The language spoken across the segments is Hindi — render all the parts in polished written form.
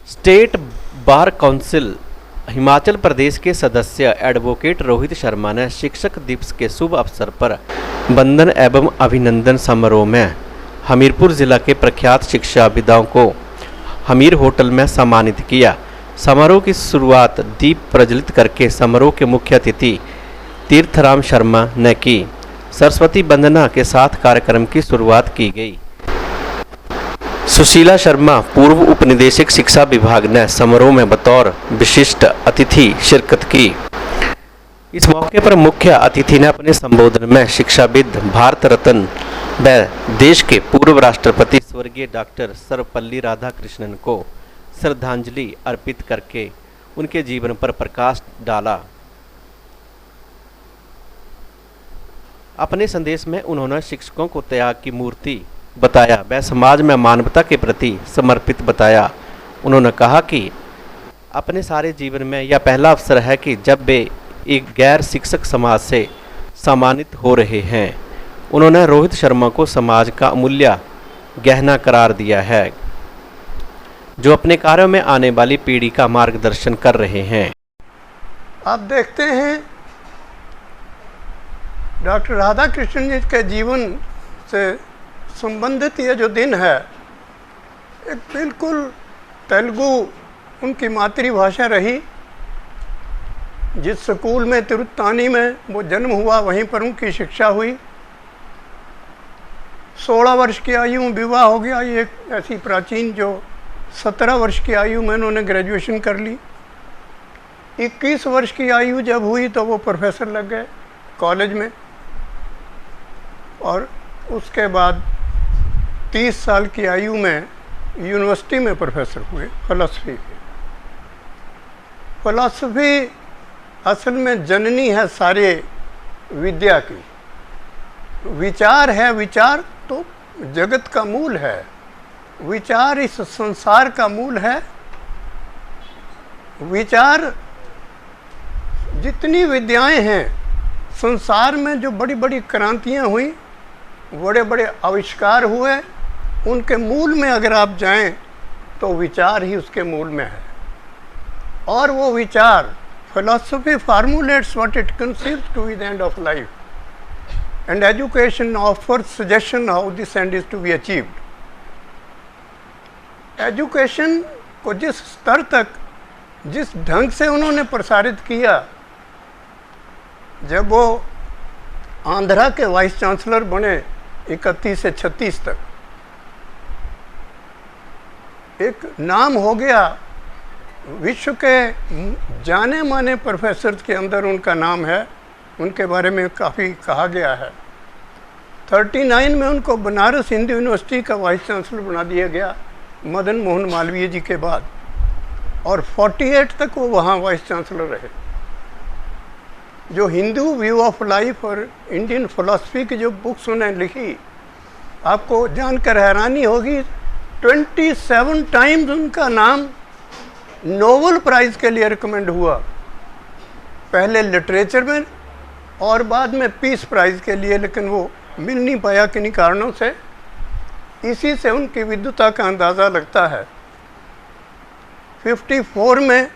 State bar council Himachal Pradesh के सदस्य एडवोकेट रोहित शर्मा ने शिक्षक दिवस के शुभ अवसर पर वंदन एवं अभिनंदन समारोह में हमीरपुर जिला के प्रख्यात शिक्षाविदों को हमीर होटल में सम्मानित किया। समारोह की शुरुआत दीप प्रज्वलित करके समारोह के मुख्य अतिथि तीर्थराम शर्मा ने की। सरस्वती वंदना के साथ कार्यक्रम की शुरुआत की गई। सुशीला शर्मा पूर्व उपनिदेशक शिक्षा विभाग ने समारोह में बतौर विशिष्ट अतिथि शिरकत की। इस मौके पर मुख्य अतिथि ने अपने संबोधन में शिक्षाविद भारत रत्न व देश के पूर्व राष्ट्रपति स्वर्गीय डॉक्टर सर्वपल्ली राधाकृष्णन को श्रद्धांजलि अर्पित करके उनके जीवन पर प्रकाश डाला। अपने संदेश में उन्होंने शिक्षकों को त्याग की मूर्ति बताया व समाज में मानवता के प्रति समर्पित बताया। उन्होंने कहा कि अपने सारे जीवन में यह पहला अवसर है कि जब वे एक गैर शिक्षक समाज से सम्मानित हो रहे हैं। उन्होंने रोहित शर्मा को समाज का अमूल्य गहना करार दिया है, जो अपने कार्यों में आने वाली पीढ़ी का मार्गदर्शन कर रहे हैं। आप देखते हैं डॉक्टर राधाकृष्णन जी के जीवन से संबंधित ये जो दिन है, एक बिल्कुल तेलुगु उनकी मातृभाषा रही। जिस स्कूल में तिरुत्तानी में वो जन्म हुआ, वहीं पर उनकी शिक्षा हुई। 16 वर्ष की आयु में विवाह हो गया। ये एक ऐसी प्राचीन जो 17 वर्ष की आयु में उन्होंने ग्रेजुएशन कर ली। 21 वर्ष की आयु जब हुई तो वो प्रोफेसर लग गए कॉलेज में, और उसके बाद 30 साल की आयु में यूनिवर्सिटी में प्रोफेसर हुए फिलॉसफी के। फिलॉसफी असल में जननी है सारे विद्या की। विचार है, विचार तो जगत का मूल है। विचार इस संसार का मूल है। विचार जितनी विद्याएं हैं संसार में, जो बड़ी बड़ी क्रांतियां हुई, बड़े बड़े आविष्कार हुए, उनके मूल में अगर आप जाएं तो विचार ही उसके मूल में है। और वो विचार, philosophy formulates what it conceives to be the end of life, and education offers suggestion how this end is to be achieved. Education को जिस स्तर तक, जिस ढंग से उन्होंने प्रसारित किया, जब वो आंध्रा के वाइस चांसलर बने 31 से 36 तक, एक नाम हो गया। विश्व के जाने माने प्रोफेसर के अंदर उनका नाम है। उनके बारे में काफ़ी कहा गया है। 39 में उनको बनारस हिंदू यूनिवर्सिटी का वाइस चांसलर बना दिया गया मदन मोहन मालवीय जी के बाद, और 48 तक वो वहाँ वाइस चांसलर रहे। जो हिंदू व्यू ऑफ लाइफ और इंडियन फिलॉसफी की जो बुक्स उन्होंने लिखी, आपको जानकर हैरानी होगी, 27 टाइम्स उनका नाम नोबेल प्राइज़ के लिए रिकमेंड हुआ। पहले लिटरेचर में और बाद में पीस प्राइज़ के लिए, लेकिन वो मिल नहीं पाया किन्हीं कारणों से। इसी से उनकी विद्वता का अंदाज़ा लगता है। 54 में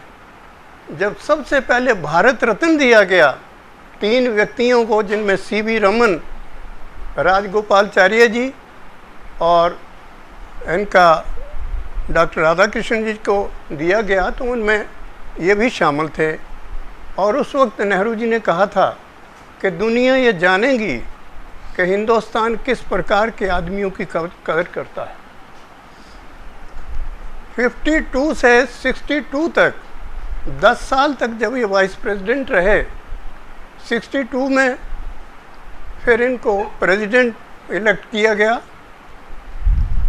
जब सबसे पहले भारत रत्न दिया गया 3 व्यक्तियों को, जिनमें सीवी रमन, राजगोपालाचार्य जी और इनका डॉक्टर राधाकृष्णन जी को दिया गया, तो उनमें ये भी शामिल थे। और उस वक्त नेहरू जी ने कहा था कि दुनिया ये जानेगी कि हिंदुस्तान किस प्रकार के आदमियों की कदर करता है। 52 से 62 तक, 10 साल तक जब ये वाइस प्रेसिडेंट रहे, 62 में फिर इनको प्रेसिडेंट इलेक्ट किया गया।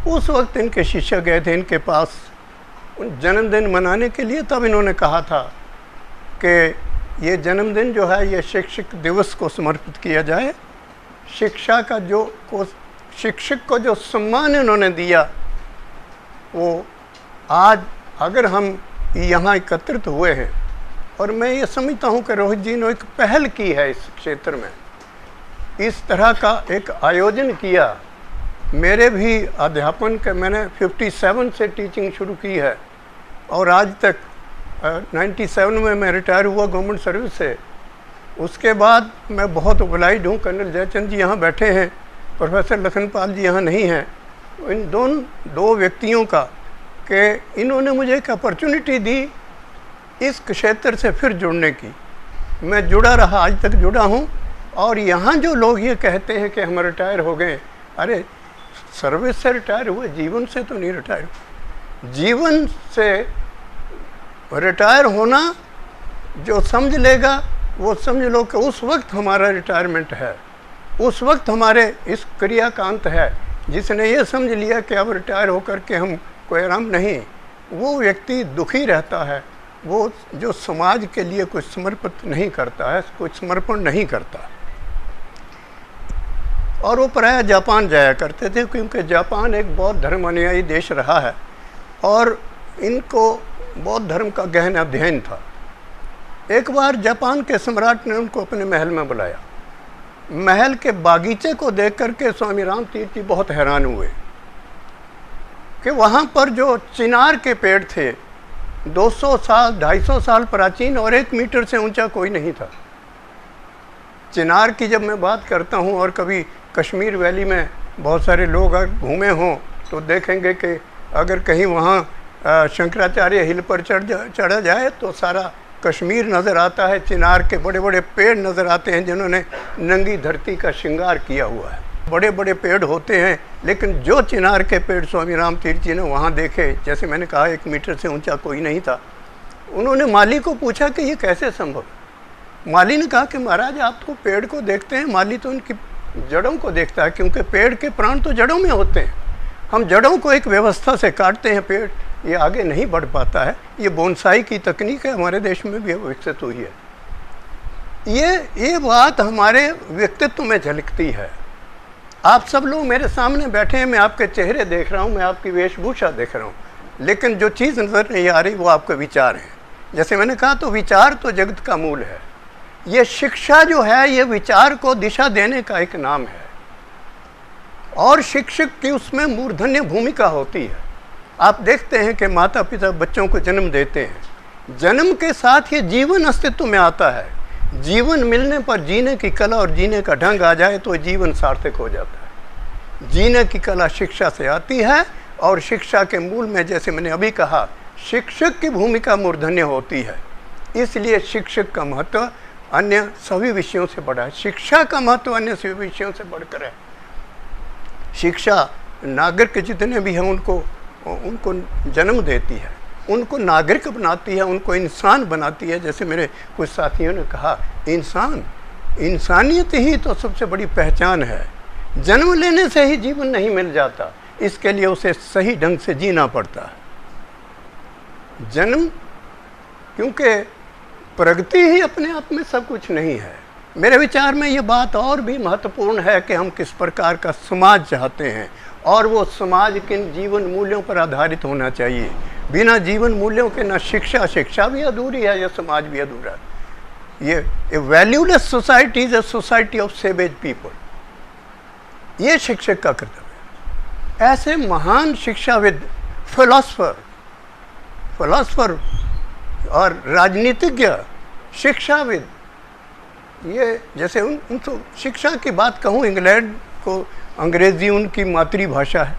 उस वक्त इनके शिष्य गए थे इनके पास जन्मदिन मनाने के लिए। तब इन्होंने कहा था कि ये जन्मदिन जो है ये शिक्षक दिवस को समर्पित किया जाए। शिक्षा का शिक्षक को जो सम्मान इन्होंने दिया, वो आज अगर हम यहाँ एकत्रित हुए हैं, और मैं ये समझता हूँ कि रोहित जी ने एक पहल की है इस क्षेत्र में, इस तरह का एक आयोजन किया। मेरे भी अध्यापन के मैंने 57 से टीचिंग शुरू की है, और आज तक 97 में मैं रिटायर हुआ गवर्नमेंट सर्विस से। उसके बाद मैं बहुत ओबलाइड हूँ, कर्नल जयचंद जी यहाँ बैठे हैं, प्रोफेसर लखनपाल जी यहाँ नहीं हैं, इन दो व्यक्तियों का कि इन्होंने मुझे एक अपॉर्चुनिटी दी इस क्षेत्र से फिर जुड़ने की। मैं जुड़ा रहा, आज तक जुड़ा हूँ। और यहाँ जो लोग ये कहते हैं कि हम रिटायर हो गए, अरे सर्विस से रिटायर हुए, जीवन से तो नहीं रिटायर हुए। जीवन से रिटायर होना जो समझ लेगा वो समझ लो कि उस वक्त हमारा रिटायरमेंट है, उस वक्त हमारे इस क्रिया का अंत है। जिसने ये समझ लिया कि अब रिटायर होकर के हम कोई आराम नहीं, वो व्यक्ति दुखी रहता है, वो जो समाज के लिए कुछ समर्पित नहीं करता है, कुछ समर्पण नहीं करता। और वो प्रायः जापान जाया करते थे, क्योंकि जापान एक बौद्ध धर्म अनुयायी देश रहा है और इनको बौद्ध धर्म का गहन अध्ययन था। एक बार जापान के सम्राट ने उनको अपने महल में बुलाया। महल के बागीचे को देख करके स्वामी राम तीर्थ जी बहुत हैरान हुए कि वहाँ पर जो चिनार के पेड़ थे 200 साल 250 साल प्राचीन और 1 मीटर से ऊंचा कोई नहीं था। चिनार की जब मैं बात करता हूँ, और कभी कश्मीर वैली में बहुत सारे लोग अगर घूमे हों तो देखेंगे कि अगर कहीं वहाँ शंकराचार्य हिल पर चढ़ा जाए तो सारा कश्मीर नज़र आता है। चिनार के बड़े बड़े पेड़ नज़र आते हैं जिन्होंने नंगी धरती का श्रृंगार किया हुआ है। बड़े बड़े पेड़ होते हैं, लेकिन जो चिनार के पेड़ स्वामी राम तीर्थ जी ने वहाँ देखे, जैसे मैंने कहा 1 मीटर से ऊंचा कोई नहीं था। उन्होंने माली को पूछा कि ये कैसे संभव। माली ने कहा कि महाराज आप तो पेड़ को देखते हैं, माली तो उनकी जड़ों को देखता है, क्योंकि पेड़ के प्राण तो जड़ों में होते हैं। हम जड़ों को एक व्यवस्था से काटते हैं, पेड़ ये आगे नहीं बढ़ पाता है। ये बोनसाई की तकनीक है, हमारे देश में भी विकसित हुई है। ये बात हमारे व्यक्तित्व में झलकती है। आप सब लोग मेरे सामने बैठे हैं, मैं आपके चेहरे देख रहा हूँ, मैं आपकी वेशभूषा देख रहा हूँ, लेकिन जो चीज़ नज़र नहीं आ रही वो आपके विचार हैं। जैसे मैंने कहा, तो विचार तो जगत का मूल है। ये शिक्षा जो है ये विचार को दिशा देने का एक नाम है, और शिक्षक की उसमें मूर्धन्य भूमिका होती है। आप देखते हैं कि माता पिता बच्चों को जन्म देते हैं, जन्म के साथ ये जीवन अस्तित्व में आता है। जीवन मिलने पर जीने की कला और जीने का ढंग आ जाए तो जीवन सार्थक हो जाता है। जीने की कला शिक्षा से आती है, और शिक्षा के मूल में, जैसे मैंने अभी कहा, शिक्षक की भूमिका मूर्धन्य होती है। इसलिए शिक्षक का महत्व अन्य सभी विषयों से बड़ा है। शिक्षा का महत्व अन्य सभी विषयों से बढ़कर है। शिक्षा नागरिक जितने भी हैं उनको जन्म देती है, उनको नागरिक बनाती है, उनको इंसान बनाती है। जैसे मेरे कुछ साथियों ने कहा, इंसानियत ही तो सबसे बड़ी पहचान है। जन्म लेने से ही जीवन नहीं मिल जाता, इसके लिए उसे सही ढंग से जीना पड़ता है। जन्म, क्योंकि प्रगति ही अपने आप में सब कुछ नहीं है। मेरे विचार में ये बात और भी महत्वपूर्ण है कि हम किस प्रकार का समाज चाहते हैं, और वो समाज किन जीवन मूल्यों पर आधारित होना चाहिए। बिना जीवन मूल्यों के ना शिक्षा भी अधूरी है, या समाज भी अधूरा है। ये valueless society is a society of savage people. ये शिक्षक का कर्तव्य है। ऐसे महान शिक्षाविद, फिलोसफर और राजनीतिज्ञ, शिक्षाविद, ये जैसे उनको शिक्षा की बात कहूँ, इंग्लैंड को अंग्रेज़ी उनकी मातृभाषा है।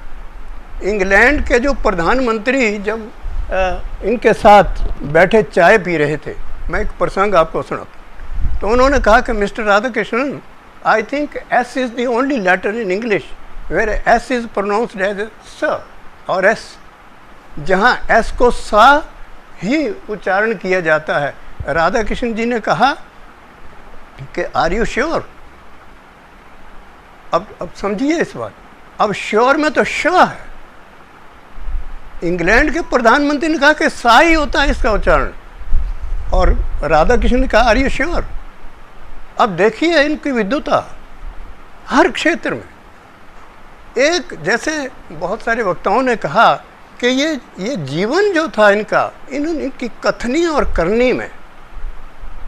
इंग्लैंड के जो प्रधानमंत्री जब इनके साथ बैठे चाय पी रहे थे, मैं एक प्रसंग आपको सुनाता। तो उन्होंने कहा कि mister Radhakrishnan, I think S is the only letter in English where S is pronounced as स और एस, जहाँ एस को सा ही उच्चारण किया जाता है। राधाकृष्णन जी ने कहा कि आर यू श्योर। अब समझिए इस बात। अब श्योर में तो श है। इंग्लैंड के प्रधानमंत्री ने कहा कि सा ही होता है इसका उच्चारण, और राधाकृष्णन ने कहा आर यू श्योर। अब देखिए इनकी विद्वता हर क्षेत्र में। एक, जैसे बहुत सारे वक्ताओं ने कहा कि ये जीवन जो था इनका, इनकी कथनी और करनी में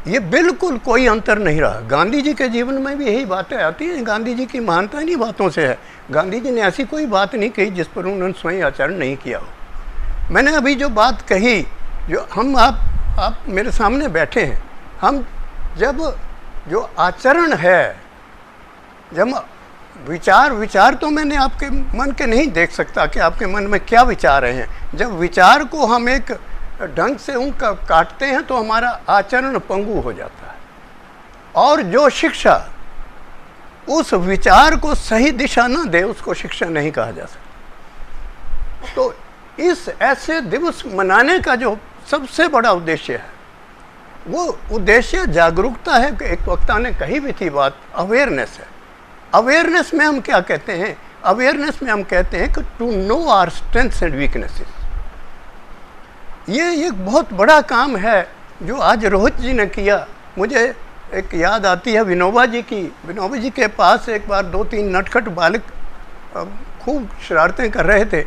ये बिल्कुल कोई अंतर नहीं रहा। गांधी जी के जीवन में भी यही बातें आती हैं। गांधी जी की महानता इन्हीं बातों से है। गांधी जी ने ऐसी कोई बात नहीं कही जिस पर उन्होंने स्वयं आचरण नहीं किया हो। मैंने अभी जो बात कही, जो हम आप मेरे सामने बैठे हैं, हम जब जो आचरण है, जब विचार तो मैंने आपके मन के नहीं देख सकता कि आपके मन में क्या विचार रहे हैं। जब विचार को हम एक ढंग से उनका काटते हैं तो हमारा आचरण पंगु हो जाता है। और जो शिक्षा उस विचार को सही दिशा न दे, उसको शिक्षा नहीं कहा जा सकता। तो इस ऐसे दिवस मनाने का जो सबसे बड़ा उद्देश्य है, वो उद्देश्य जागरूकता है। एक वक्ता ने कही भी थी बात, अवेयरनेस है। अवेयरनेस में हम क्या कहते हैं? अवेयरनेस में हम कहते हैं कि to know our strengths and weaknesses. ये एक बहुत बड़ा काम है जो आज रोहित जी ने किया। मुझे एक याद आती है विनोबा जी की। विनोबा जी के पास एक बार 2-3 नटखट बालक खूब शरारतें कर रहे थे।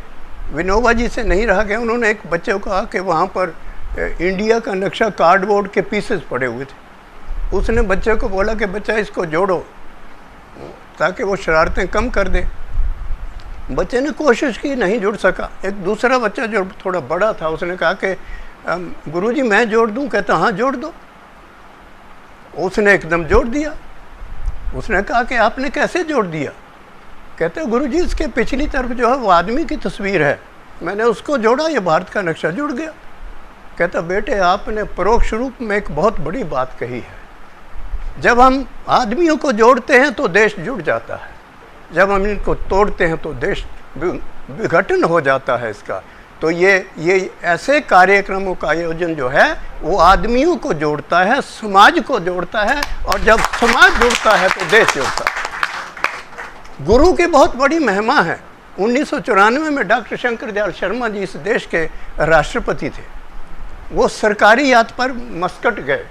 विनोबा जी से नहीं रहा गया, उन्होंने एक बच्चे को कहा कि वहाँ पर इंडिया का नक्शा कार्डबोर्ड के पीसेस पड़े हुए थे। उसने बच्चे को बोला कि बच्चा इसको जोड़ो ताकि वो शरारतें कम कर दे। बच्चे ने कोशिश की, नहीं जुड़ सका। एक दूसरा बच्चा जो थोड़ा बड़ा था, उसने कहा कि गुरुजी मैं जोड़ दूं? कहता हाँ जोड़ दो। उसने एकदम जोड़ दिया। उसने कहा कि आपने कैसे जोड़ दिया? कहते गुरुजी इसके पिछली तरफ जो है वो आदमी की तस्वीर है, मैंने उसको जोड़ा, ये भारत का नक्शा जुड़ गया। कहता बेटे आपने परोक्ष रूप में एक बहुत बड़ी बात कही है। जब हम आदमियों को जोड़ते हैं तो देश जुड़ जाता है, जब हम इनको तोड़ते हैं तो देश विघटन हो जाता है इसका। तो ये ऐसे कार्यक्रमों का आयोजन जो है वो आदमियों को जोड़ता है, समाज को जोड़ता है, और जब समाज जुड़ता है तो देश जुड़ता है। गुरु की बहुत बड़ी महिमा है। 1994 में डॉक्टर शंकर दयाल शर्मा जी इस देश के राष्ट्रपति थे। वो सरकारी यात्रा पर मस्कट गए,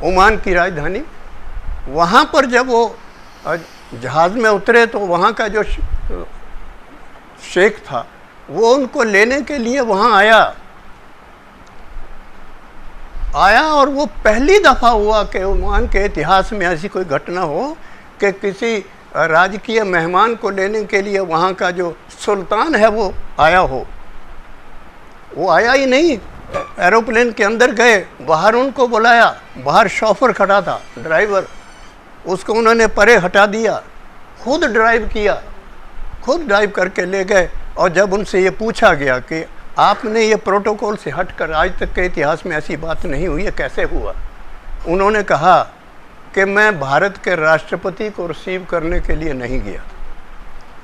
ओमान की राजधानी। वहाँ पर जब वो जहाज़ में उतरे तो वहाँ का जो शेख था वो उनको लेने के लिए वहाँ आया और वो पहली दफ़ा हुआ कि ओमान के इतिहास में ऐसी कोई घटना हो कि किसी राजकीय मेहमान को लेने के लिए वहाँ का जो सुल्तान है वो आया हो। वो आया ही नहीं, एरोप्लेन के अंदर गए, बाहर उनको बुलाया, बाहर शॉफर खड़ा था, ड्राइवर, उसको उन्होंने परे हटा दिया, खुद ड्राइव किया, खुद ड्राइव करके ले गए। और जब उनसे ये पूछा गया कि आपने ये प्रोटोकॉल से हटकर आज तक के इतिहास में ऐसी बात नहीं हुई है, कैसे हुआ? उन्होंने कहा कि मैं भारत के राष्ट्रपति को रिसीव करने के लिए नहीं गया।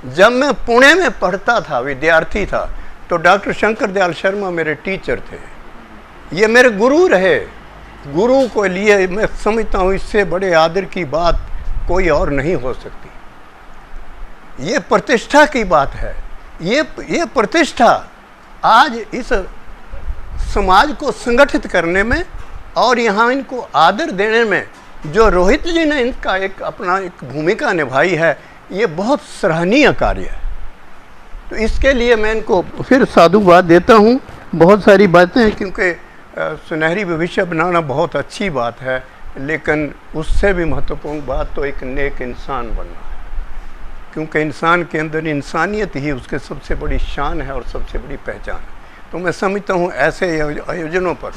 जब मैं पुणे में पढ़ता था, विद्यार्थी था, तो डॉक्टर शंकर दयाल शर्मा मेरे टीचर थे, ये मेरे गुरु रहे। गुरु को लिए मैं समझता हूँ इससे बड़े आदर की बात कोई और नहीं हो सकती। ये प्रतिष्ठा की बात है। ये प्रतिष्ठा आज इस समाज को संगठित करने में और यहाँ इनको आदर देने में जो रोहित जी ने इनका अपना एक भूमिका निभाई है, ये बहुत सराहनीय कार्य है। तो इसके लिए मैं इनको फिर साधुवाद देता हूँ। बहुत सारी बातें, क्योंकि सुनहरी भविष्य बनाना बहुत अच्छी बात है, लेकिन उससे भी महत्वपूर्ण बात तो एक नेक इंसान बनना है, क्योंकि इंसान के अंदर इंसानियत ही उसके सबसे बड़ी शान है और सबसे बड़ी पहचान है। तो मैं समझता हूँ ऐसे आयोजनों पर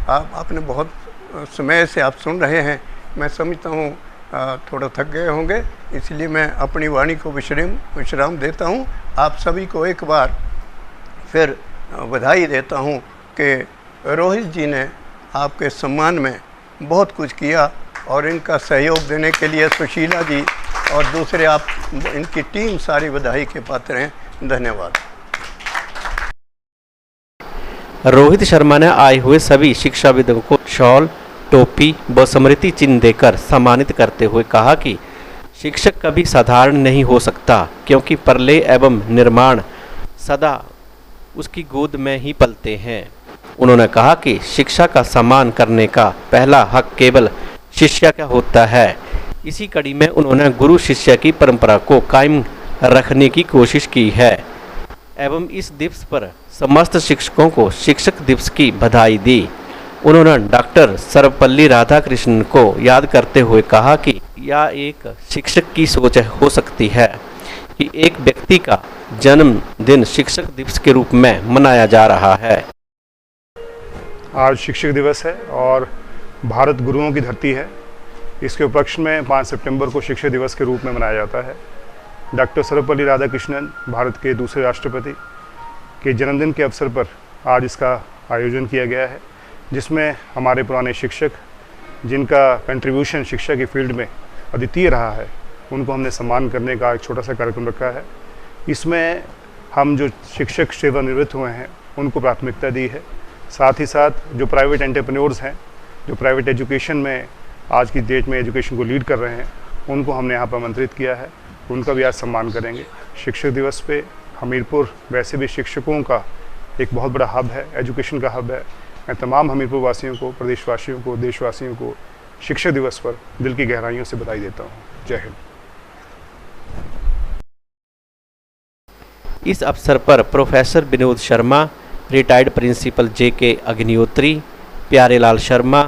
आपने बहुत समय से आप सुन रहे हैं, मैं समझता हूँ थोड़ा थक गए होंगे, इसलिए मैं अपनी वाणी को विश्राम देता हूँ। आप सभी को एक बार फिर बधाई देता हूँ कि रोहित जी ने आपके सम्मान में बहुत कुछ किया, और इनका सहयोग देने के लिए सुशीला जी और दूसरे आप इनकी टीम सारी बधाई के पात्र हैं। धन्यवाद। रोहित शर्मा ने आए हुए सभी शिक्षाविदों को शॉल, टोपी व स्मृति चिन्ह देकर सम्मानित करते हुए कहा कि शिक्षक कभी साधारण नहीं हो सकता, क्योंकि प्रलय एवं निर्माण सदा उसकी गोद में ही पलते हैं। उन्होंने कहा कि शिक्षा का सम्मान करने का पहला हक केवल शिष्य का होता है। इसी कड़ी में उन्होंने गुरु शिष्य की परंपरा को कायम रखने की कोशिश की है एवं इस दिवस पर समस्त शिक्षकों को शिक्षक दिवस की बधाई दी। उन्होंने डॉक्टर सर्वपल्ली राधाकृष्णन को याद करते हुए कहा कि यह एक शिक्षक की सोच हो सकती है कि एक व्यक्ति का जन्मदिन शिक्षक दिवस के रूप में मनाया जा रहा है। आज शिक्षक दिवस है और भारत गुरुओं की धरती है। इसके उपलक्ष्य में 5 सितंबर को शिक्षक दिवस के रूप में मनाया जाता है। डॉक्टर सर्वपल्ली राधाकृष्णन, भारत के दूसरे राष्ट्रपति के जन्मदिन के अवसर पर आज इसका आयोजन किया गया है, जिसमें हमारे पुराने शिक्षक जिनका कंट्रीब्यूशन शिक्षा की फील्ड में अद्वितीय रहा है, उनको हमने सम्मान करने का एक छोटा सा कार्यक्रम रखा है। इसमें हम जो शिक्षक सेवानिवृत्त हुए हैं उनको प्राथमिकता दी है। साथ ही साथ जो प्राइवेट एंटरप्रेन्योर्स हैं, जो प्राइवेट एजुकेशन में आज की डेट में एजुकेशन को लीड कर रहे हैं, उनको हमने यहाँ पर आमंत्रित किया है। उनका भी आज सम्मान करेंगे। शिक्षक दिवस पे हमीरपुर वैसे भी शिक्षकों का एक बहुत बड़ा हब है, एजुकेशन का हब है। मैं तमाम हमीरपुर वासियों को, प्रदेशवासियों को, देशवासियों को शिक्षक दिवस पर दिल की गहराइयों से बधाई देता हूँ। जय हिंद। इस अवसर पर professor Vinod Sharma, retired principal JK Agnihotri, Pyarelal Sharma,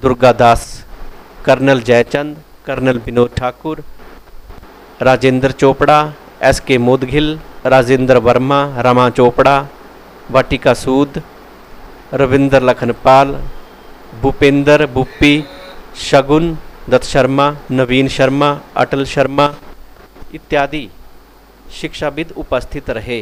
Durga Das, colonel Jaichand, colonel Vinod Thakur, Rajendra Chopra, SK Modgil, Rajendra Verma, Rama Chopra, Vatika Sood, Ravinder Lakhanpal, Bhupendra Buppi, Shagun Datt Sharma, Naveen Sharma, Atal Sharma इत्यादि शिक्षाविद उपस्थित रहे।